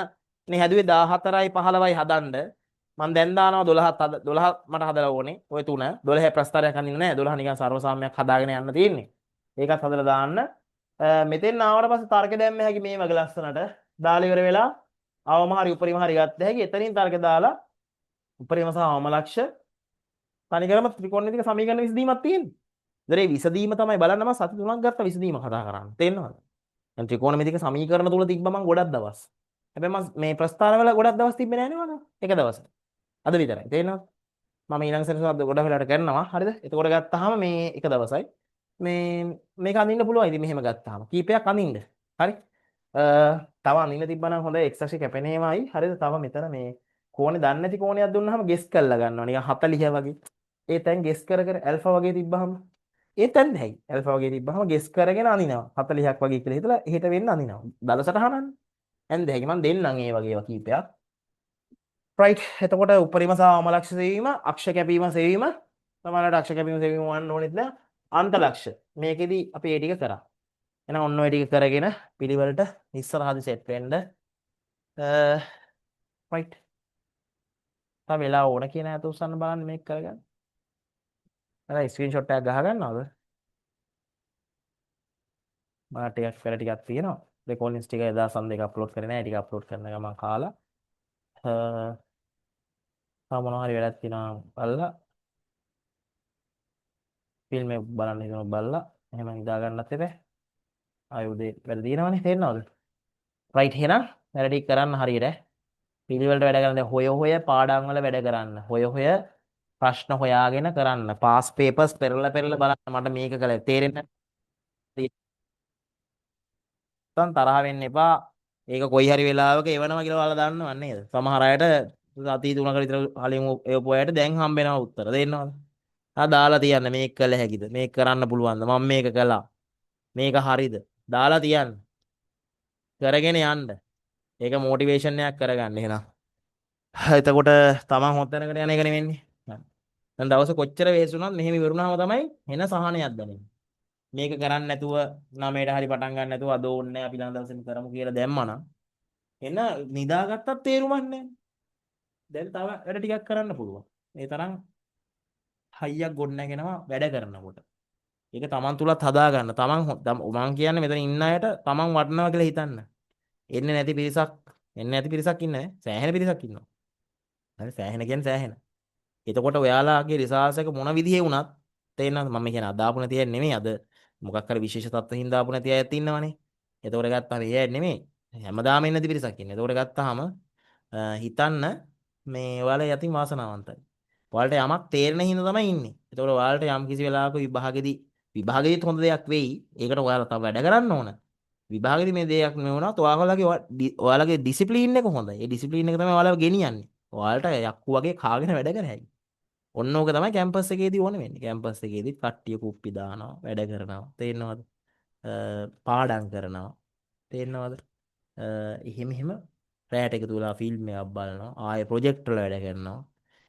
නේ හැදුවේ 14යි 15යි හදන්න. මම දැන් දානවා 12 මට හදලා ඕනේ. ඔය 3 12 ප්‍රස්ථාරයක් අඳින්න නෑ. 12 නිකන් සර්වසාම්‍යයක් හදාගෙන යන්න තියෙන්නේ. ඒකත් හදලා දාන්න. මෙතෙන් ආවට පස්සේ තර්ක දැම්ම හැකි මේ වගේ ලස්සනට දාලා ඉවර වෙලා අවම හරි උපරිම හරි ගත්ත හැකි. එතනින් තර්ක දාලා උපරිම සහ අවම ලක්ෂ තනිකරම ත්‍රිකෝණමිතික සමීකරණ විසඳීමක් තියෙනවා. ඉතින් මේ විසඳීම තමයි බලන්න මම සති 3ක් ගත්ත විසඳීම කතා කරන්නේ. තේරෙනවද? දැන් ත්‍රිකෝණමිතික සමීකරණ තුල තිබ්බ මම ගොඩක් දවස්. හැබැයි මම මේ ප්‍රස්ථාරවල ගොඩක් දවස් තිබ්බේ නෑ නේ මම. එක දවසක්. අද විතරයි. තේරෙනවද? මම ඊළඟ සැරේට ගොඩක් වෙලාවට කරනවා. හරිද? එතකොට ගත්තාම මේ එක දවසයි. මේක අඳින්න පුළුවන්. ඉතින් මෙහෙම ගත්තාම කීපයක් අඳින්න. හරි? තව අඳින්න තිබ්බනම් හොඳයි එක්ස් අක්ෂේ කැපෙනේමයි. හරිද? තව මෙතන මේ කෝණේ දන්නේ නැති කෝණයක් දුන්නාම ගෙස් කරලා ගන්නවා. නිකන් 40 වගේ. ඒ තැන් ගෙස් කර කර ඇල්ෆා වගේ තිබ්බහම ඒ තැන් දැයි. ඇල්ෆා වගේ තිබ්බහම ගෙස් කරගෙන අඳිනවා. 40ක් වගේ කියලා හිතලා එහෙට වෙන්න අඳිනවා. දල සටහනන්නේ. ඇන්ද හැකි මම දෙන්නම් ඒ වගේ ඒවා කීපයක්. රයිට්. එතකොට උපරිම සහ අවම ලක්ෂ සෙවීම, අක්ෂ කැපීම සෙවීම, සමහරවිට අක්ෂ කැපීම සෙවීම වන්න ඕනෙත් නෑ. අන්ත ලක්ෂ. මේකෙදි අපි ඒ ටික කරා. එහෙනම් ඔන්න ඔය ටික කරගෙන පිළිවෙලට ඉස්සරහදී සෙට් වෙන්න. රයිට්. තව වෙලා ඕන කියන ඈත උස්සන්න බලන්න මේක කරගන්න. හරි ස්ක්‍රීන්ෂොට් එකක් ගහ ගන්නවද? මම ටිකක් පෙර ටිකක් තියෙනවා. රෙකෝඩින්ග්ස් ටික එදා සන්දේක අප්ලෝඩ් කරේ නැහැ. ටික අප්ලෝඩ් කරන ගමන් කාලා. තව මොනවා හරි වැඩක් තියෙනවා බලලා ෆිල්ම් එක බලන්න හිතනවා බලලා එහෙම හිතා ගන්නත් එපා. ආයෙ උදේ වැඩ තියෙනවනේ තේරෙනවද? රයිට් එහෙනම් වැඩ ටික කරන්න හරියට. පිළිවෙලට වැඩ කරන්න හොය හොය පාඩම් වල වැඩ කරන්න. හොය හොය ප්‍රශ්න හොයාගෙන කරන්න. පාස් පේපර්ස් පෙරලා බලන්න මට මේක කළා තේරෙන්නේ නැත්නම් තරහ වෙන්න එපා. ඒක කොයි හරි වෙලාවක එවනවා කියලා ඔයාලා දන්නව නේද? සමහර අයට සති 3කට විතර කලින් එවපු අයට දැන් හම්බ වෙනවා උත්තර. තේරෙනවද? දාලා තියන්න මේක කළ හැකිද? මේක කරන්න පුළුවන්ද? මම මේක කළා. මේක හරිද? දාලා තියන්න. කරගෙන යන්න. ඒක මොටිවේෂන් එකක් කරගන්න එහෙනම්. එතකොට තමන් හොත් තැනකට යන එක නෙවෙන්නේ. දැන් දවස කොච්චර වෙහෙස වුණත් මෙහෙම ඉවරුනාම තමයි එන සහනයක් දැනෙන්නේ. මේක කරන්නේ නැතුව 9ට හරි පටන් ගන්න නැතුව අද ඕනේ නැහැ අපි ළඟ දවසෙම කරමු කියලා දැම්මනම් එන නිදාගත්තත් තේරුමක් නැහැ. දැන් තව වැඩ ටිකක් කරන්න පුළුවන්. ඒ තරම් හයියක් ගොඩ නැගෙනවා වැඩ කරනකොට. ඒක තමන් තුලත් හදා ගන්න. තමන් මම කියන්නේ මෙතන ඉන්න අයට තමන් වටනවා කියලා හිතන්න. එන්නේ නැති පිරිසක් ඉන්නේ නැහැ. සෑහෙන පිරිසක් ඉන්නවා. හරි සෑහෙන කියන්නේ සෑහෙන. එතකොට ඔයාලාගේ රිසර්ච් එක මොන විදිහේ වුණත් තේරෙනවද මම කියන්නේ අදාපු නැති අය නෙමෙයි අද මොකක් හරි විශේෂ තත්ත්වකින් දාපු නැති අයත් ඉන්නවනේ. එතකොට ගත්තාම ඒ අය නෙමෙයි. හැමදාම ඉන්න නැති පිරිසක් ඉන්නේ. එතකොට ගත්තාම හිතන්න මේ ඔයාලා යතින් වාසනාවන්තයි. ඔයාලට යමක් තේරෙන හින්දා තමයි ඉන්නේ. එතකොට ඔයාලට යම් කිසි වෙලාවක විභාගෙදිත් හොඳ දෙයක් වෙයි. ඒකට ඔයාලා තව වැඩ කරන්න ඕන. විභාගෙදි මේ දෙයක් නෙවුණත් ඔයාලගේ ඩිසිප්ලින් එක හොඳයි. ඒ ඩිසිප්ලින් එක තමයි ඔයාලව ගෙනියන්නේ. ඔයාලට යක්කු වගේ කාගෙන වැඩ කර හැකියි. ඔන්න ඕක තමයි කැම්පස් එකේදී ඕනේ වෙන්නේ. කැම්පස් එකේදී කට්ටිය කුප්පි දානවා, වැඩ කරනවා. තේරෙනවද? පාඩම් කරනවා. තේරෙනවද? එහෙම රැයට එකතු වෙලා ෆිල්ම් එකක් බලනවා. ආයෙ ප්‍රොජෙක්ට් වල වැඩ කරනවා.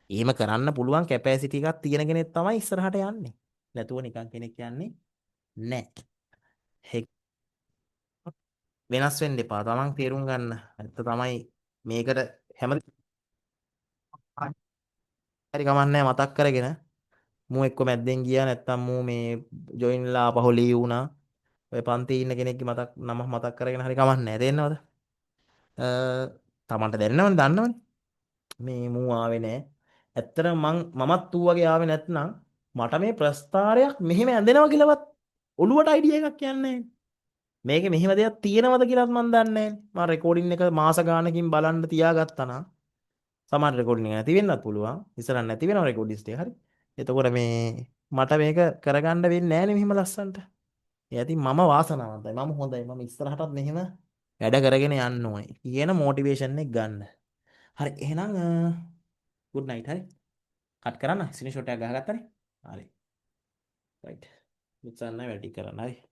එහෙම කරන්න පුළුවන් කැපැසිටි එකක් තියෙන කෙනෙක් තමයි ඉස්සරහට යන්නේ. නැතුව නිකන් කෙනෙක් යන්නේ නැහැ. වෙනස් වෙන්න එපා. තමන් තේරුම් ගන්න. ඇත්ත තමයි මේකට හැම හරි කමන්නේ මතක් කරගෙන මූ එක්ක මැද්දෙන් ගියා නැත්තම් මූ මේ ජොයින්ලා ආපහු ලීව් වුණා. ඔය පන්ති ඉන්න කෙනෙක්ගේ නම මතක් කරගෙන හරි කමන්නේ නැහැ. තේරෙනවද? තමන්ට දැනෙනවනේ දන්නවනේ. මේ මූ ආවේ නැහැ. ඇත්තට මමත් ඌ වගේ ආවේ නැත්නම් මට මේ ප්‍රස්ථාරයක් මෙහෙම ඇඳෙනවා කියලාවත් ඔළුවට අයිඩියා එකක් යන්නේ නැහැ. මේකේ මෙහෙම දෙයක් තියෙනවද කියලාත් මන් දන්නේ නැහැ. මම රෙකෝඩින් එක මාස ගානකින් බලන්න තියාගත්තා නම් සමහර රෙකෝඩින් එක නැති වෙන්නත් පුළුවන්. ඉස්සරහ නැති වෙනවා රෙකෝඩිස්ට් එක. හරි. එතකොට මේ මට මේක කරගන්න වෙන්නේ නැහැ නේ මෙහෙම ලස්සනට. ඒ ඇති මම වාසනාවන්තයි. මම හොඳයි. මම ඉස්සරහටත් මෙහෙම වැඩ කරගෙන යන්න ඕනේ කියන මොටිවේෂන් එක ගන්න. හරි. එහෙනම් good night. හරි. කට් කරන්න. ස්ක්‍රීන්ෂොට් එකක් ගහගත්තනේ. හරි. රයිට්. මුත්සන්න වැඩි කරන්න. හරි.